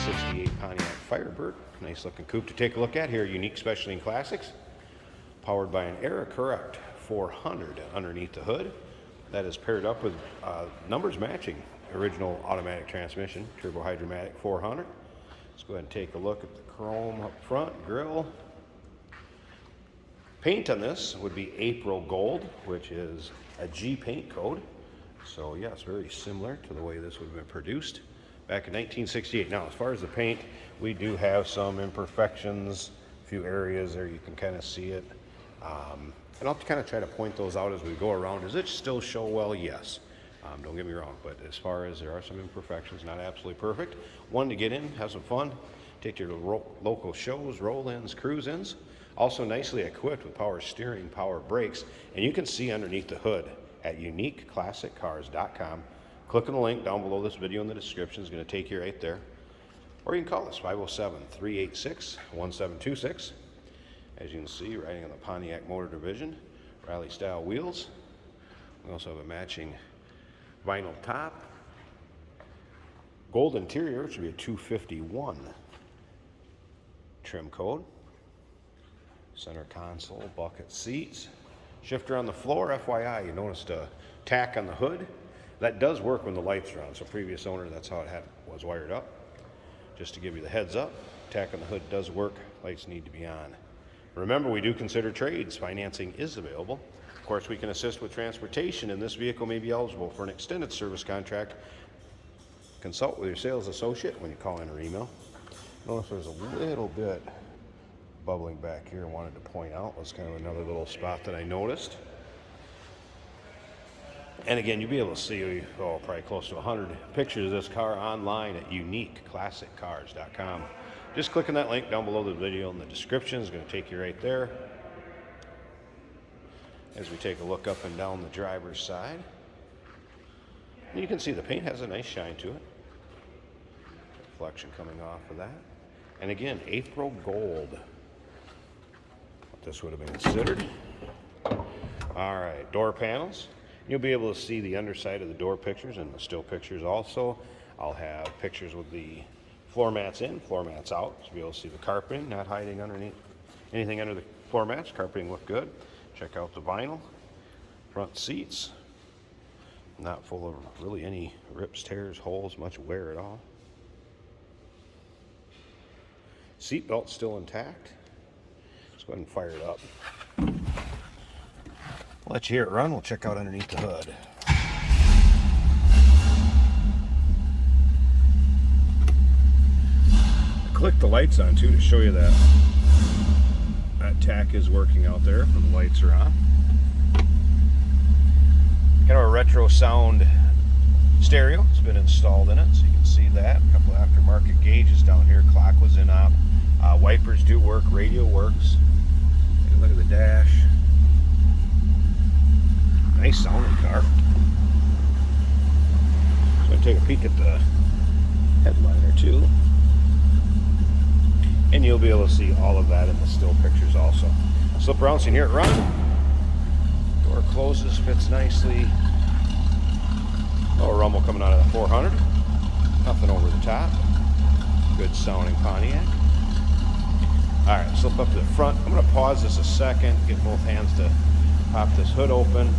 1968 Pontiac Firebird. Nice looking coupe to take a look at here. Unique Specialty and Classics. Powered by an Era Correct 400 underneath the hood. That is paired up with numbers matching original automatic transmission, turbo hydromatic 400. Let's go ahead and take a look at the chrome up front, grille. Paint on this would be April Gold, which is a G paint code. So yes, very similar to the way this would have been produced back in 1968. Now, as far as the paint, we do have some imperfections, a few areas there you can kind of see it. And I'll kind of try to point those out as we go around. Does it still show well? Yes. Don't get me wrong, but as far as there are some imperfections, not absolutely perfect. One to get in, have some fun, take your local shows, roll-ins, cruise-ins. Also nicely equipped with power steering, power brakes, and you can see underneath the hood at uniqueclassiccars.com. Click on the link down below this video in the description. It's going to take you right there. Or you can call us, 507-386-1726. As you can see, riding on the Pontiac Motor Division, rally style wheels. We also have a matching vinyl top. Gold interior, which would be a 251 trim code. Center console, bucket seats. Shifter on the floor, FYI, you noticed a tack on the hood. That does work when the lights are on, so previous owner, that's how it was wired up. Just to give you the heads up, tack on the hood does work, lights need to be on. Remember, we do consider trades. Financing is available. Of course, we can assist with transportation, and this vehicle may be eligible for an extended service contract. Consult with your sales associate when you call in or email. Notice there's a little bit bubbling back here I wanted to point out. Was kind of another little spot that I noticed. And again, you'll be able to see probably close to 100 pictures of this car online at uniqueclassiccars.com. Just click on that link down below the video in the description. It's going to take you right there. As we take a look up and down the driver's side, and you can see the paint has a nice shine to it. Reflection coming off of that. And again, April Gold. What this would have been considered. All right, door panels. You'll be able to see the underside of the door pictures and the still pictures also. I'll have pictures with the floor mats in, floor mats out. So you'll be able to see the carpeting, not hiding underneath anything under the floor mats. Carpeting look good. Check out the vinyl. Front seats. Not full of really any rips, tears, holes, much wear at all. Seat belt still intact. Let's go ahead and fire it up. We'll let you hear it run. We'll check out underneath the hood. Click the lights on too to show you that tack is working out there when the lights are on. Kind of a retro sound stereo has been installed in it, so you can see that. A couple of aftermarket gauges down here. Clock was in op. Wipers do work. Radio works. Take a look at the dash. Nice sounding car. So I'm going to take a peek at the headliner too. And you'll be able to see all of that in the still pictures also. Slip around so you can hear it run. Door closes, fits nicely. Little rumble coming out of the 400. Nothing over the top. Good sounding Pontiac. All right, slip up to the front. I'm going to pause this a second, get both hands to pop this hood open,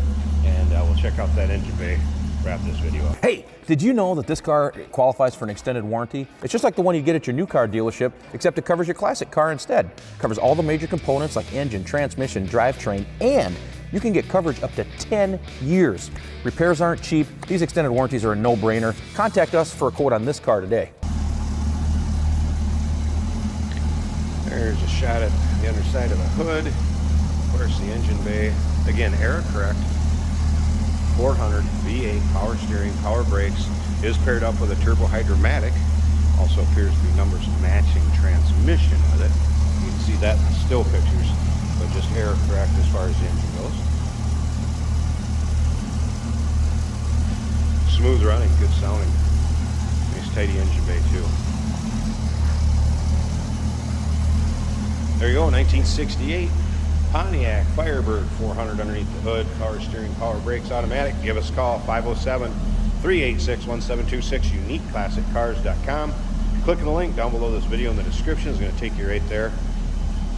and we'll check out that engine bay. Wrap this video up. Hey, did you know that this car qualifies for an extended warranty? It's just like the one you get at your new car dealership, except it covers your classic car instead. It covers all the major components like engine, transmission, drivetrain, and you can get coverage up to 10 years. Repairs aren't cheap. These extended warranties are a no-brainer. Contact us for a quote on this car today. There's a shot at the underside of the hood. Of course, the engine bay. Again, Era Correct 400 V8 power steering, power brakes, is paired up with a turbo hydromatic. Also appears to be numbers matching transmission with it. You can see that in the still pictures, but just Era Correct as far as the engine goes. Smooth running, good sounding. Nice tidy engine bay too. There you go, 1968. Pontiac Firebird 400 underneath the hood, power steering, power brakes, automatic. Give us a call, 507-386-1726, uniqueclassiccars.com. clicking the link down below this video in the description is going to take you right there.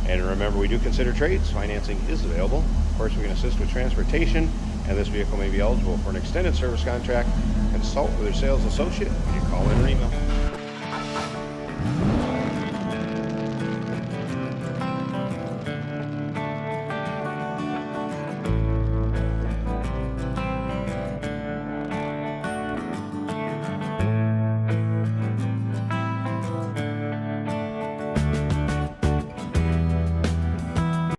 And remember, we do consider trades. Financing is available. Of course, we can assist with transportation, and this vehicle may be eligible for an extended service contract. Consult with your sales associate when you call in or email.